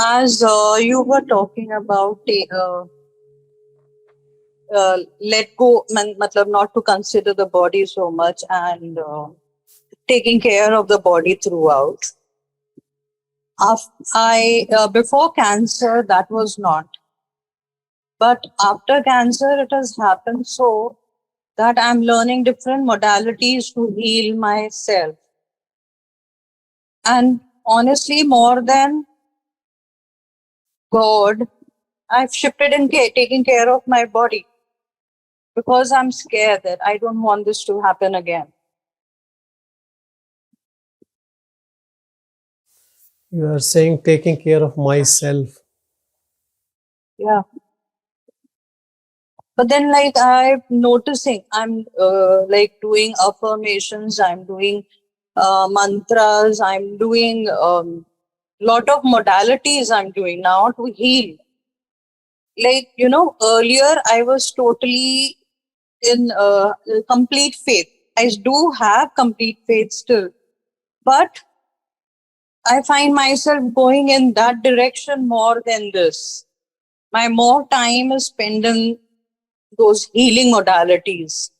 as you were talking about let go, matlab not to consider the body so much and taking care of the body throughout. Before cancer, that was not. But after cancer, it has happened so that I'm learning different modalities to heal myself. And honestly, more than God, I've shifted in taking care of my body because I'm scared that I don't want this to happen again. You are saying taking care of myself. Yeah. But then like I'm noticing, I'm like doing affirmations, I'm doing mantras, I'm doing lot of modalities I'm doing now to heal. Like, earlier I was totally in complete faith. I do have complete faith still, but I find myself going in that direction more than this. My more time is spent in those healing modalities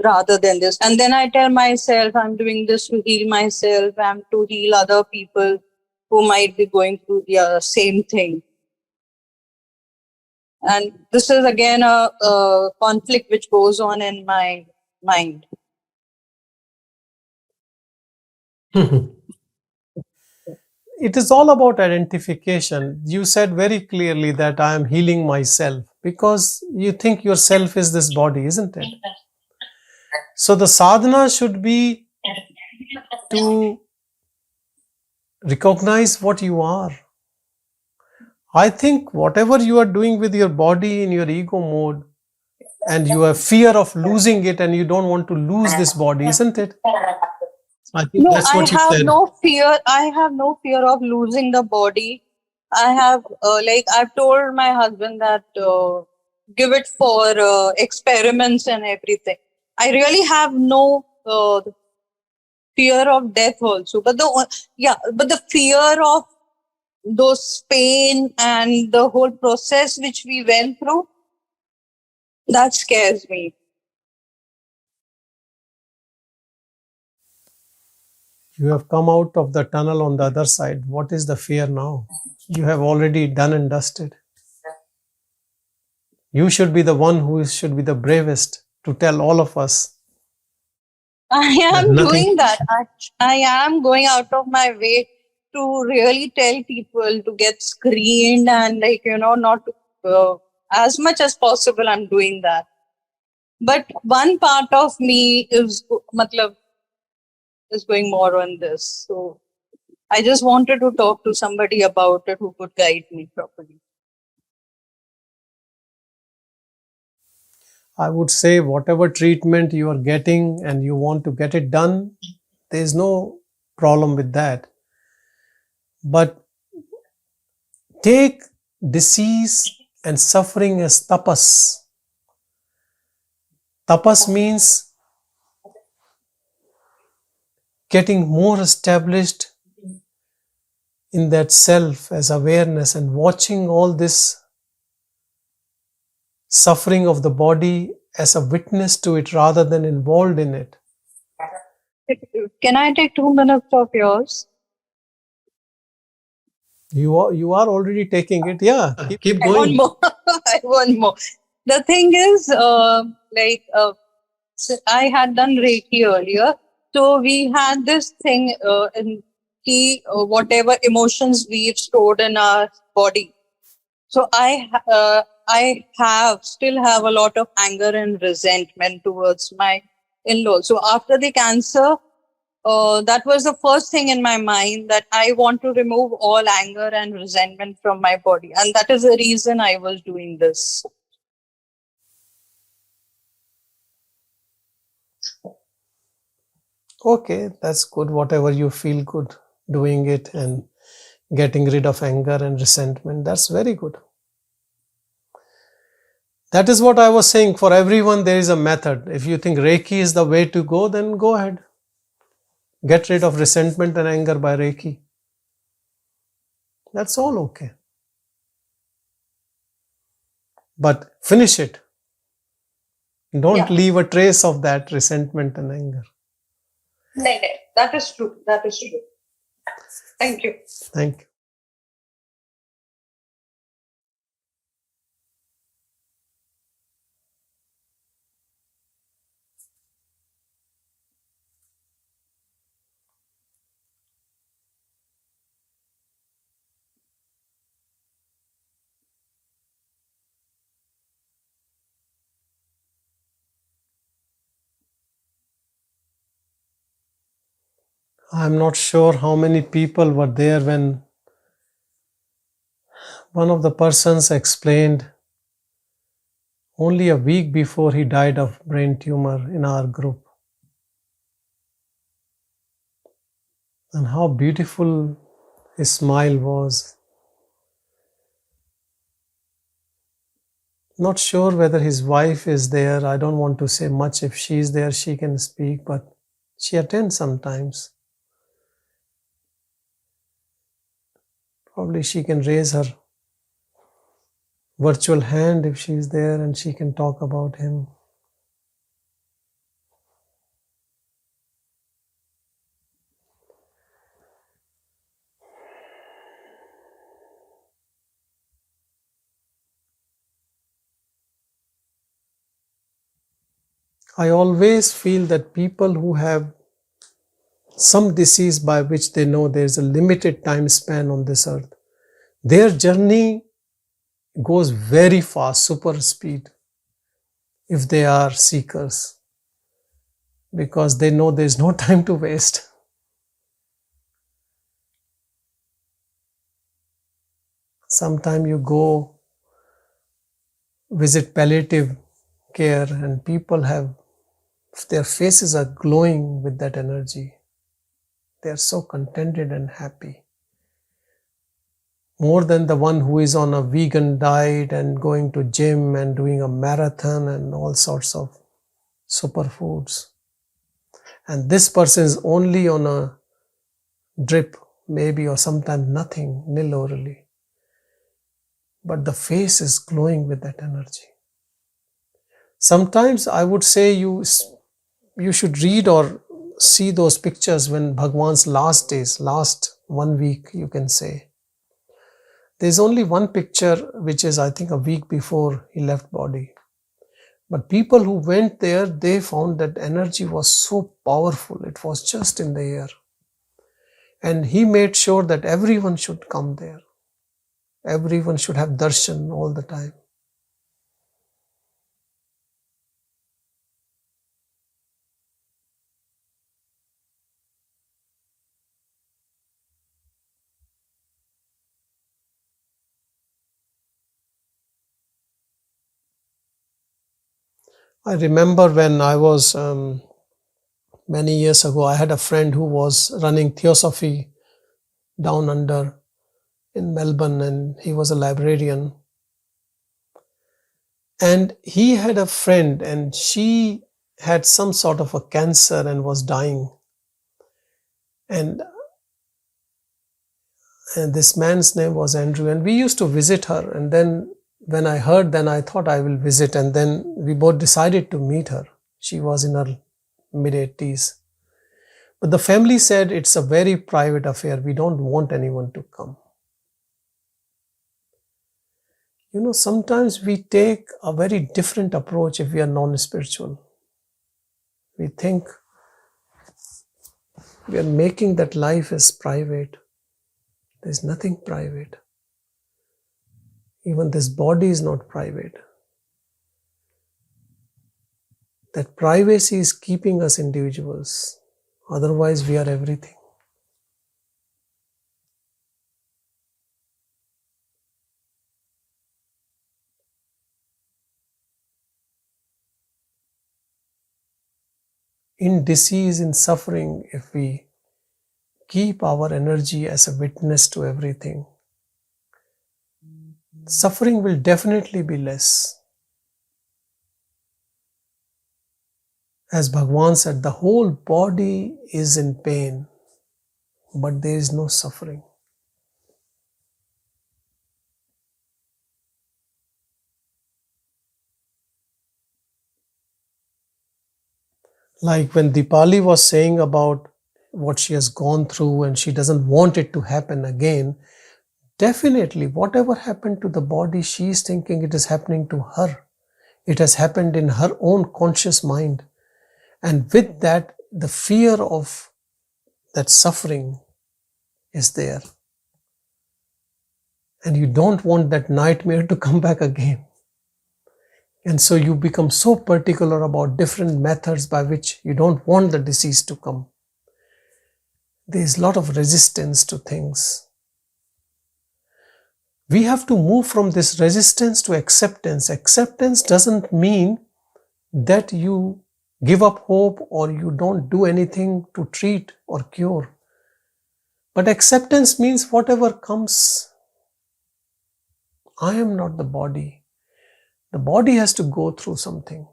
rather than this. And then I tell myself I'm doing this to heal myself and to heal other people who might be going through the same thing. And this is again a conflict which goes on in my mind. It is all about identification. You said very clearly that I am healing myself because you think yourself is this body, isn't it? So the sadhana should be to recognize what you are. I think whatever you are doing with your body in your ego mode, and you have fear of losing it and you don't want to lose this body, isn't it? I think No, that's what you said. no fear. I have no fear of losing the body. I have, I've told my husband that give it for experiments and everything. I really have no fear of death also. But the fear of those pain and the whole process which we went through, that scares me. You have come out of the tunnel on the other side. What is the fear now? You have already done and dusted. You should be the one who should be the bravest to tell all of us. I am doing that. I am going out of my way to really tell people to get screened and not as much as possible I'm doing that. But one part of me is going more on this. So I just wanted to talk to somebody about it who could guide me properly. I would say whatever treatment you are getting and you want to get it done, there is no problem with that. But take disease and suffering as tapas. Tapas means getting more established in that self as awareness and watching all this suffering of the body as a witness to it rather than involved in it. Can I take 2 minutes of yours? You are already taking it. Yeah, keep going. I want more. The thing is, so I had done Reiki earlier. So we had this thing in whatever emotions we've stored in our body. So I still have a lot of anger and resentment towards my in-laws. So after the cancer, that was the first thing in my mind, that I want to remove all anger and resentment from my body. And that is the reason I was doing this. Okay, that's good. Whatever you feel good doing it and getting rid of anger and resentment, that's very good. That is what I was saying. For everyone, there is a method. If you think Reiki is the way to go, then go ahead. Get rid of resentment and anger by Reiki. That's all okay. But finish it. Don't leave a trace of that resentment and anger. No. That is true. That is true. Thank you. Thank you. I'm not sure how many people were there when one of the persons explained only a week before he died of brain tumor in our group. And how beautiful his smile was. Not sure whether his wife is there. I don't want to say much. If she's there, she can speak, but she attends sometimes. Probably she can raise her virtual hand if she's there and she can talk about him. I always feel that people who have some disease by which they know there's a limited time span on this earth, their journey goes very fast, super speed, if they are seekers, because they know there's no time to waste. Sometime you go visit palliative care and people have, their faces are glowing with that energy. They are so contented and happy. More than the one who is on a vegan diet and going to gym and doing a marathon and all sorts of superfoods. And this person is only on a drip, maybe, or sometimes nothing, nil orally. But the face is glowing with that energy. Sometimes I would say you should read or see those pictures when Bhagavan's last days, last 1 week, you can say. There's only one picture which is, I think, a week before he left body. But people who went there, they found that energy was so powerful. It was just in the air. And he made sure that everyone should come there. Everyone should have darshan all the time. I remember when I was many years ago, I had a friend who was running Theosophy down under in Melbourne, and he was a librarian. And he had a friend, and she had some sort of a cancer and was dying. And this man's name was Andrew, and we used to visit her. And then when I heard, then I thought I will visit, and then we both decided to meet her. She was in her mid-80s. But the family said it's a very private affair. We don't want anyone to come. You know, sometimes we take a very different approach if we are non-spiritual. We think we are making that life as private. There's nothing private. Even this body is not private. That privacy is keeping us individuals. Otherwise, we are everything. In disease, in suffering, if we keep our energy as a witness to everything, suffering will definitely be less. As Bhagavan said, the whole body is in pain, but there is no suffering. Like when Dipali was saying about what she has gone through and she doesn't want it to happen again, definitely whatever happened to the body, she is thinking it is happening to her. It has happened in her own conscious mind. And with that, the fear of that suffering is there. And you don't want that nightmare to come back again. And so you become so particular about different methods by which you don't want the disease to come. There is a lot of resistance to things. We have to move from this resistance to acceptance. Acceptance doesn't mean that you give up hope or you don't do anything to treat or cure. But acceptance means whatever comes, I am not the body. The body has to go through something.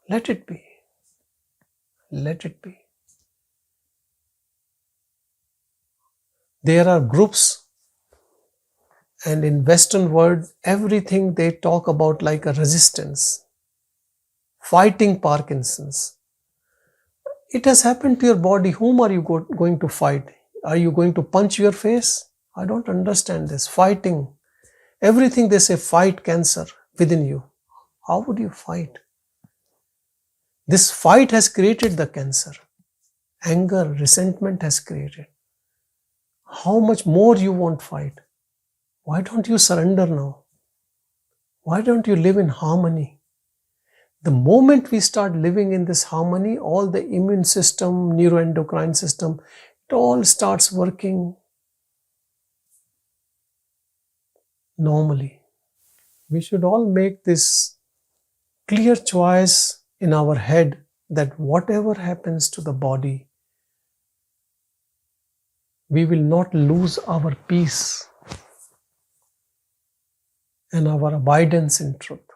Let it be. Let it be. There are groups, and in Western world, everything they talk about like a resistance. Fighting Parkinson's. It has happened to your body. Whom are you going to fight? Are you going to punch your face? I don't understand this. Fighting. Everything they say, fight cancer within you. How would you fight? This fight has created the cancer. Anger, resentment has created. How much more you won't fight? Why don't you surrender now? Why don't you live in harmony? The moment we start living in this harmony, all the immune system, neuroendocrine system, it all starts working normally. We should all make this clear choice in our head that whatever happens to the body, we will not lose our peace and our abidance in truth.